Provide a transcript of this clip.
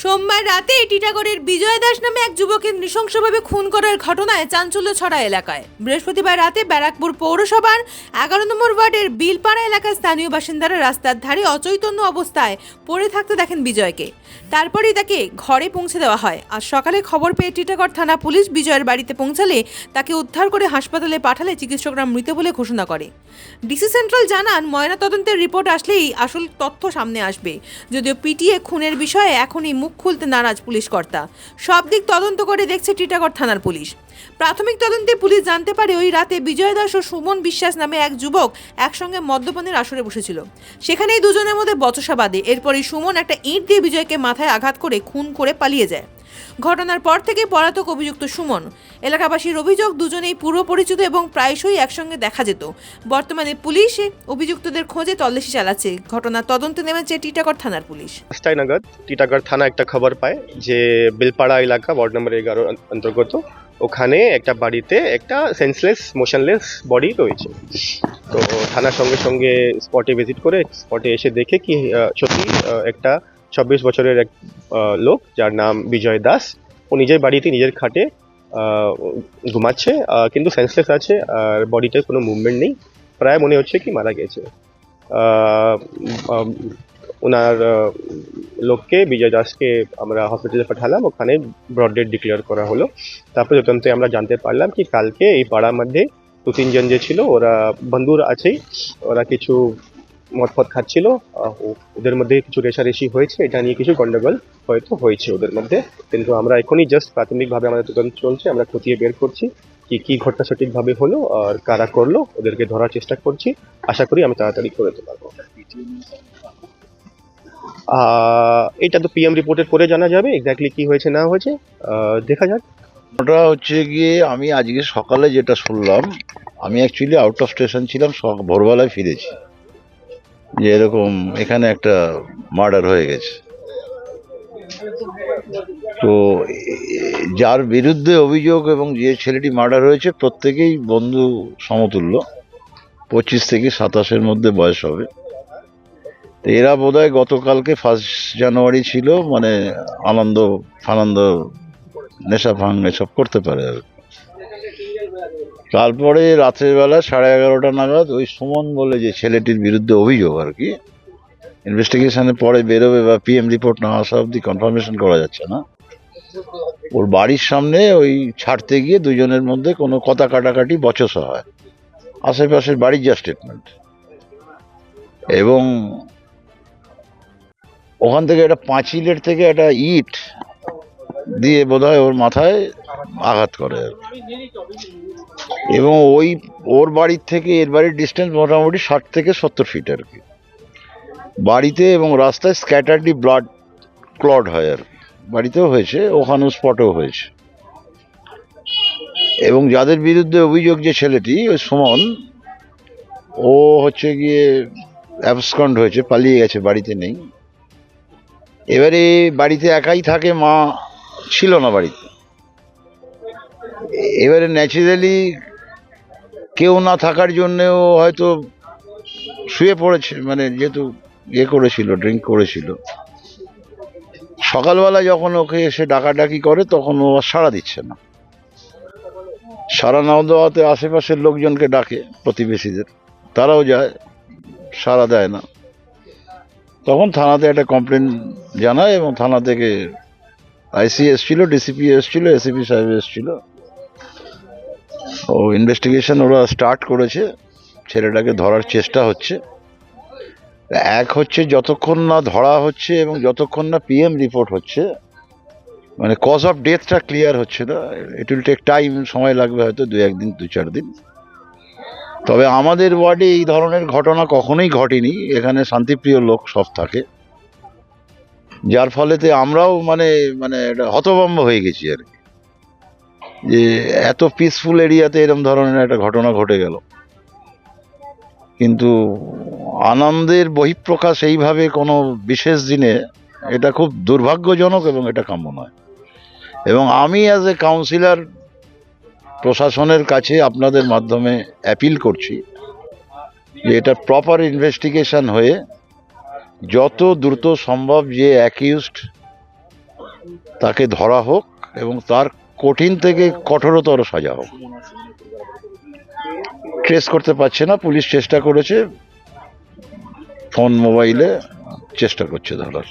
সোমবার রাতে টিটাগড়ের বিজয় দাস নামে এক যুবককে নৃশংসভাবে খুন করার ঘটনায় চাঞ্চল্য ছড়া এলাকায়। বৃহস্পতিবার রাতে ব্যারাকপুর পৌরসভার 11 নম্বর ওয়ার্ডের বিলপাড়া এলাকার স্থানীয় বাসিন্দারা রাস্তার ধারে অচৈতন্য অবস্থায় পড়ে থাকতে দেখেন বিজয়কে। তারপরেই তাকে ঘরে পৌঁছে দেওয়া হয়। আজ সকালে খবর পেয়ে টিটাগড় থানা পুলিশ বিজয়ের বাড়িতে পৌঁছালে তাকে উদ্ধার করে হাসপাতালে পাঠালে চিকিৎসকরা মৃত বলে ঘোষণা করে। ডিসি সেন্ট্রাল জানান, ময়নাতদন্তের রিপোর্ট আসলেই আসল তথ্য সামনে আসবে। যদিও পিটিয়ে খুনের বিষয়ে এখনই মুখ খুলতে নারাজ পুলিশ কর্তা। সব দিক তদন্ত করে দেখছে টিটাগড় থানার পুলিশ। প্রাথমিক তদন্তে পুলিশ জানতে পারে ওই রাতে বিজয় দাস ও সুমন বিশ্বাস নামে এক যুবক একসঙ্গে মদ্যপানের আসরে বসেছিল। সেখানেই দুজনের মধ্যে বচসা বাঁধে। এরপরই সুমন একটা ইঁট দিয়ে বিজয়কে মাথায় আঘাত করে খুন করে পালিয়ে যায়। ঘটনার পর থেকে পলাতক অভিযুক্ত সুমন। এলাকাবাসীর অভিযোগ, দুজনেই পূর্ব পরিচিত এবং প্রায়শই একসঙ্গে দেখা যেত। বর্তমানে পুলিশ অভিযুক্তদের খোঁজে তল্লাশি চালাচ্ছে। ঘটনার তদন্তে নেমেছে টিটাগড় থানার পুলিশ। 5টা নাগাদ টিটাগড় থানা একটা খবর পায় যে বিলপাড়া এলাকা ওয়ার্ড নম্বর 11 অন্তর্গত ওখানে একটা বাড়িতে একটা সেন্সলেস মোশনলেস বডি রয়েছে। তো থানার সঙ্গে সঙ্গে স্পটে ভিজিট করে স্পটে এসে দেখে কি সত্যি একটা 26 বছরের এক লোক যার নাম বিজয় দাস, ও নিজের বাড়িতে নিজের খাটে ঘুমাচ্ছে, কিন্তু সেন্সলেস আছে আর বডিতে কোনো মুভমেন্ট নেই। প্রায় মনে হচ্ছে কি মারা গেছে। ওনার লোককে বিজয় দাসকে আমরা হসপিটালে পাঠালাম, ওখানে ব্রড ডেড ডিক্লেয়ার করা হলো। তারপরে তদন্তে আমরা জানতে পারলাম কি কালকে এই পাড়ার মধ্যে 2-3 জন যে ছিল ওরা বন্ধুর আছেই, ওরা কিছু মদ ফদ খাচ্ছিল, ওদের মধ্যে কিছু রেষারেষি হয়েছে, এটা নিয়ে কিছু গন্ডগোল হয়তো হয়েছে ওদের মধ্যে। কিন্তু আমরা এখনই জাস্ট প্রাথমিকভাবে আমাদের তদন্ত চলছে, আমরা খতিয়ে বের করছি কি ঘটনা সঠিকভাবে হলো আর কারা করলো, ওদেরকে ধরার চেষ্টা করছি। আশা করি আমি তাড়াতাড়ি করে দিতে পারবো। এটা তো পিএম রিপোর্টের পরে জানা যাবে এক্স্যাক্টলি কি হয়েছে না হয়েছে, দেখা যাক। ওটা হচ্ছে গিয়ে আমি আজকে সকালে যেটা শুনলাম, আমি অ্যাকচুয়ালি আউট অফ স্টেশন ছিলাম, ভোরবেলায় ফিরেছি যে এরকম এখানে একটা মার্ডার হয়ে গেছে। তো যার বিরুদ্ধে অভিযোগ এবং যে ছেলেটি মার্ডার হয়েছে প্রত্যেকেই বন্ধু সমতুল্য, 25 থেকে 27-এর মধ্যে বয়স হবে। তো এরা বোধহয় গতকালকে 1 জানুয়ারি ছিল, মানে আনন্দ ফানন্দ নেশা ভাঙ এসব করতে পারে। তারপরে রাতের বেলা 11:30 নাগাদ ওই সুমন বলে যে ছেলেটির বিরুদ্ধে অভিযোগ আর কি, ইনভেস্টিগেশনে পরে বেরোবে বা পিএম রিপোর্ট না আসা অব্দি কনফার্মেশন করা যাচ্ছে না, ওর বাড়ির সামনে ওই ছাড়তে গিয়ে দুজনের মধ্যে কোনো কথা কাটাকাটি বচসা হয়। আশেপাশের বাড়ির যা স্টেটমেন্ট, এবং ওখান থেকে একটা পাঁচিলের থেকে একটা ইট দিয়ে বোধহয় ওর মাথায় আঘাত করে, এবং ওর বাড়ির থেকে এর বাড়ির ডিস্টেন্স মোটামুটি 60 থেকে 70 ফিট আর কি। বাড়িতে এবং রাস্তায় স্ক্যাটারডি ব্লাড ক্লট হয় আর কি, বাড়িতেও হয়েছে, ওখানেও স্পটেও হয়েছে। এবং যাদের বিরুদ্ধে অভিযোগ যে ছেলেটি ওই সুমন, ও হচ্ছে গিয়ে অ্যাবসকন্ড হয়েছে, পালিয়ে গেছে, বাড়িতে নেই। এবারে বাড়িতে একাই থাকে, মা ছিল না বাড়িতে। এবারে ন্যাচারালি কেউ না থাকার জন্যেও হয়তো শুয়ে পড়েছে, মানে যেহেতু করেছিল, ড্রিঙ্ক করেছিল। সকালবেলা যখন ওকে এসে ডাকাডাকি করে তখন ও আর সাড়া দিচ্ছে না। সাড়া না দেওয়াতে আশেপাশের লোকজনকে ডাকে, প্রতিবেশীদের, তারাও যায়, সাড়া দেয় না। তখন থানাতে একটা কমপ্লেন জানায় এবং থানা থেকে আইসি এসছিল, ডিসিপি এসছিল, এসিপি সাহেব এসছিল। ও ইনভেস্টিগেশন ওরা স্টার্ট করেছে, ছেলেটাকে ধরার চেষ্টা হচ্ছে। এক হচ্ছে যতক্ষণ না ধরা হচ্ছে এবং যতক্ষণ না পিএম রিপোর্ট হচ্ছে, মানে কজ অফ ডেথটা ক্লিয়ার হচ্ছে না, ইট উইল টেক টাইম, সময় লাগবে হয়তো 2-1 দিন, 2-4 দিন। তবে আমাদের ওয়ার্ডে এই ধরনের ঘটনা কখনোই ঘটেনি, এখানে শান্তিপ্রিয় লোক সব থাকে, যার ফলেতে আমরাও মানে হতভম্ব হয়ে গেছি আর কি, যে এত পিসফুল এরিয়াতে এরকম ধরনের একটা ঘটনা ঘটে গেল। কিন্তু আনন্দের বহিঃপ্রকাশ এইভাবে কোনো বিশেষ দিনে, এটা খুব দুর্ভাগ্যজনক এবং এটা কাম্য নয়। এবং আমি অ্যাজ এ কাউন্সিলর প্রশাসনের কাছে আপনাদের মাধ্যমে অ্যাপিল করছি যে এটা প্রপার ইনভেস্টিগেশন হয়ে যত দ্রুত সম্ভব যে অ্যাকিউজড তাকে ধরা হোক এবং তার কঠিন থেকে কঠোরতর সাজা হোক। ট্রেস করতে পারছে না, পুলিশ চেষ্টা করেছে, ফোন মোবাইলে চেষ্টা করছে ধরার।